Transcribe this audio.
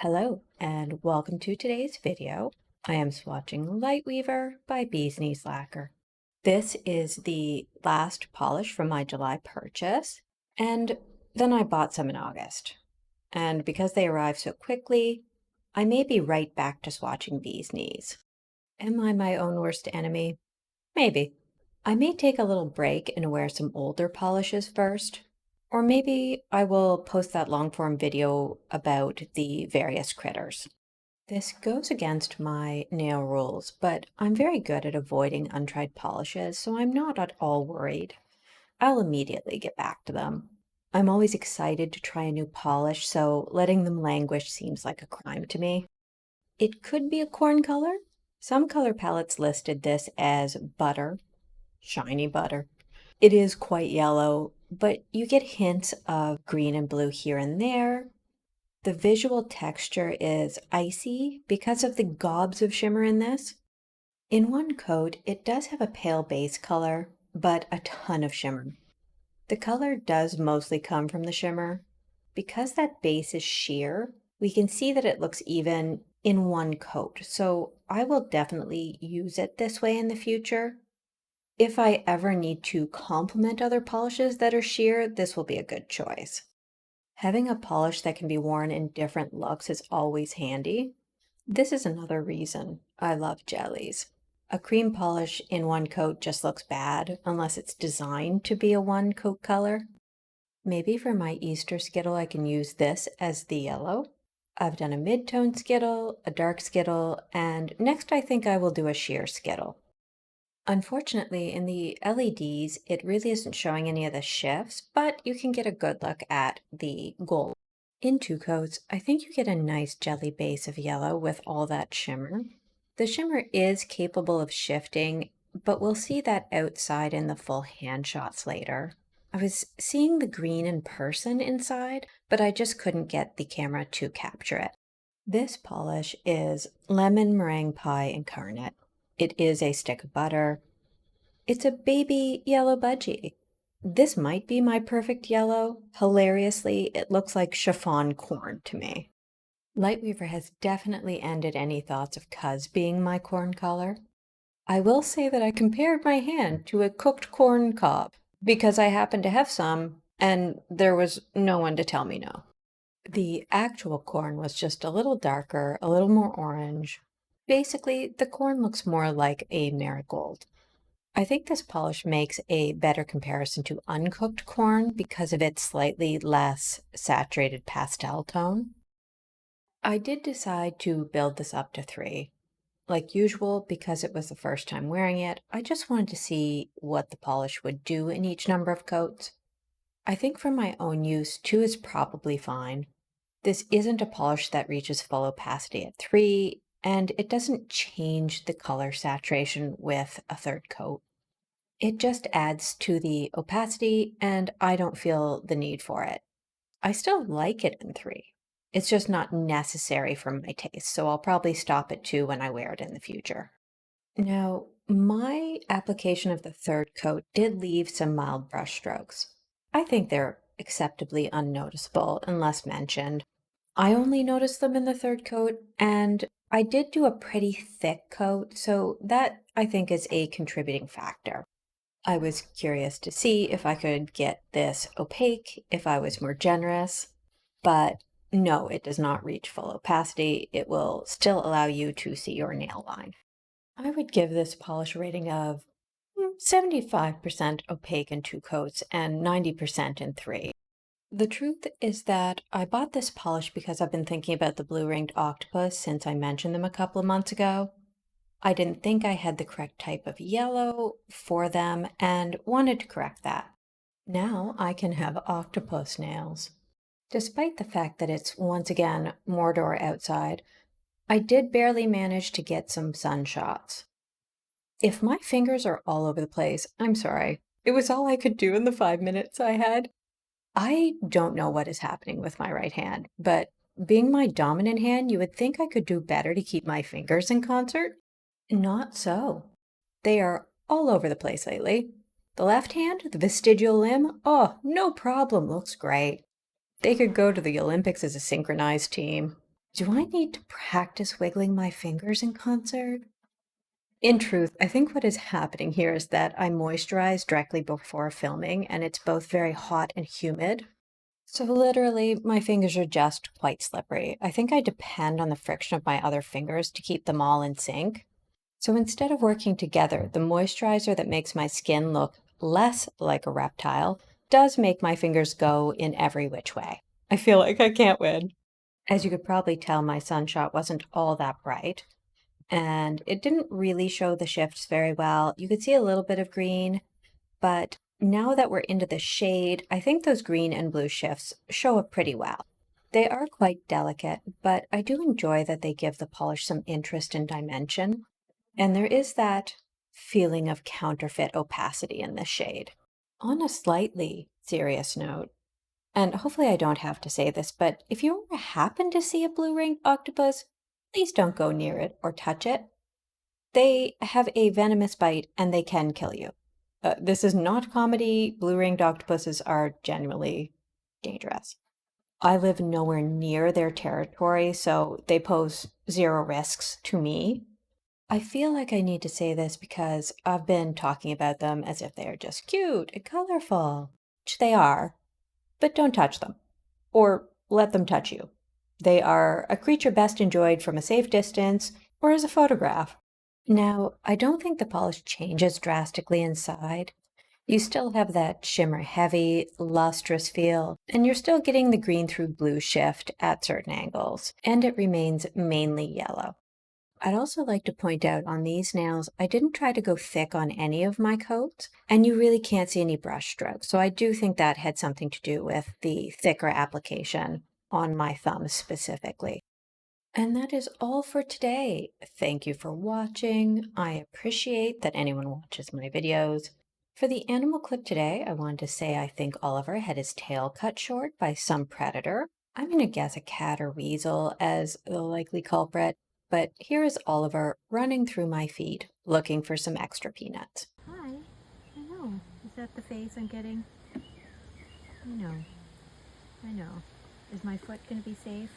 Hello and welcome to today's video. I am swatching Lightweaver by Bee's Knees Lacquer. This is the last polish from my July purchase, and then I bought some in August. And because they arrived so quickly, I may be right back to swatching Bee's Knees. Am I my own worst enemy? Maybe. I may take a little break and wear some older polishes first. Or maybe I will post that long form video about the various critters. This goes against my nail rules, but I'm very good at avoiding untried polishes, so I'm not at all worried. I'll immediately get back to them. I'm always excited to try a new polish, so letting them languish seems like a crime to me. It could be a corn color. Some color palettes listed this as butter, shiny butter. It is quite yellow, but you get hints of green and blue here and there. The visual texture is icy because of the gobs of shimmer in this. In one coat, it does have a pale base color, but a ton of shimmer. The color does mostly come from the shimmer. Because that base is sheer, we can see that it looks even in one coat, so I will definitely use it this way in the future. If I ever need to complement other polishes that are sheer, this will be a good choice. Having a polish that can be worn in different looks is always handy. This is another reason I love jellies. A cream polish in one coat just looks bad unless it's designed to be a one coat color. Maybe for my Easter Skittle I can use this as the yellow. I've done a mid-tone Skittle, a dark Skittle, and next I think I will do a sheer Skittle. Unfortunately, in the LEDs, it really isn't showing any of the shifts, but you can get a good look at the gold. In two coats, I think you get a nice jelly base of yellow with all that shimmer. The shimmer is capable of shifting, but we'll see that outside in the full hand shots later. I was seeing the green in person inside, but I just couldn't get the camera to capture it. This polish is lemon meringue pie incarnate. It is a stick of butter. It's a baby yellow budgie. This might be my perfect yellow. Hilariously, it looks like chiffon corn to me. Lightweaver has definitely ended any thoughts of cuz being my corn color. I will say that I compared my hand to a cooked corn cob because I happened to have some and there was no one to tell me no. The actual corn was just a little darker, a little more orange. Basically, the corn looks more like a marigold. I think this polish makes a better comparison to uncooked corn because of its slightly less saturated pastel tone. I did decide to build this up to 3. Like usual, because it was the first time wearing it, I just wanted to see what the polish would do in each number of coats. I think for my own use, 2 is probably fine. This isn't a polish that reaches full opacity at 3, and it doesn't change the color saturation with a third coat. It just adds to the opacity, and I don't feel the need for it. I still like it in 3. It's just not necessary for my taste, so I'll probably stop at 2 when I wear it in the future. Now, my application of the third coat did leave some mild brush strokes. I think they're acceptably unnoticeable unless mentioned. I only noticed them in the third coat, and I did do a pretty thick coat, so that I think is a contributing factor. I was curious to see if I could get this opaque, if I was more generous, but no, it does not reach full opacity. It will still allow you to see your nail line. I would give this polish rating of 75% opaque in 2 coats and 90% in 3. The truth is that I bought this polish because I've been thinking about the blue-ringed octopus since I mentioned them a couple of months ago. I didn't think I had the correct type of yellow for them and wanted to correct that. Now I can have octopus nails. Despite the fact that it's once again Mordor outside, I did barely manage to get some sun shots. If my fingers are all over the place, I'm sorry. It was all I could do in the 5 minutes I had. I don't know what is happening with my right hand, but being my dominant hand, you would think I could do better to keep my fingers in concert. Not so. They are all over the place lately. The left hand, the vestigial limb, oh, no problem, looks great. They could go to the Olympics as a synchronized team. Do I need to practice wiggling my fingers in concert? In truth, I think what is happening here is that I moisturize directly before filming, and it's both very hot and humid. So literally, my fingers are just quite slippery. I think I depend on the friction of my other fingers to keep them all in sync. So instead of working together, the moisturizer that makes my skin look less like a reptile does make my fingers go in every which way. I feel like I can't win. As you could probably tell, my sunshot wasn't all that bright, and it didn't really show the shifts very well. You could see a little bit of green, but now that we're into the shade, I think those green and blue shifts show up pretty well. They are quite delicate, but I do enjoy that they give the polish some interest and dimension. And there is that feeling of counterfeit opacity in this shade. On a slightly serious note, and hopefully I don't have to say this, but if you ever happen to see a blue-ringed octopus, please don't go near it or touch it. They have a venomous bite and they can kill you. This is not comedy. Blue-ringed octopuses are genuinely dangerous. I live nowhere near their territory, so they pose zero risks to me. I feel like I need to say this because I've been talking about them as if they are just cute and colorful, which they are, but don't touch them or let them touch you. They are a creature best enjoyed from a safe distance or as a photograph. Now, I don't think the polish changes drastically inside. You still have that shimmer heavy, lustrous feel, and you're still getting the green through blue shift at certain angles, and it remains mainly yellow. I'd also like to point out on these nails, I didn't try to go thick on any of my coats, and you really can't see any brush strokes. So I do think that had something to do with the thicker application on my thumbs specifically. And that is all for today. Thank you for watching. I appreciate that anyone watches my videos. For the animal clip today, I wanted to say I think Oliver had his tail cut short by some predator. I'm going to guess a cat or weasel as the likely culprit, but here is Oliver running through my feed, looking for some extra peanuts. Hi, I know. Is that the face I'm getting? I know. Is my foot going to be safe?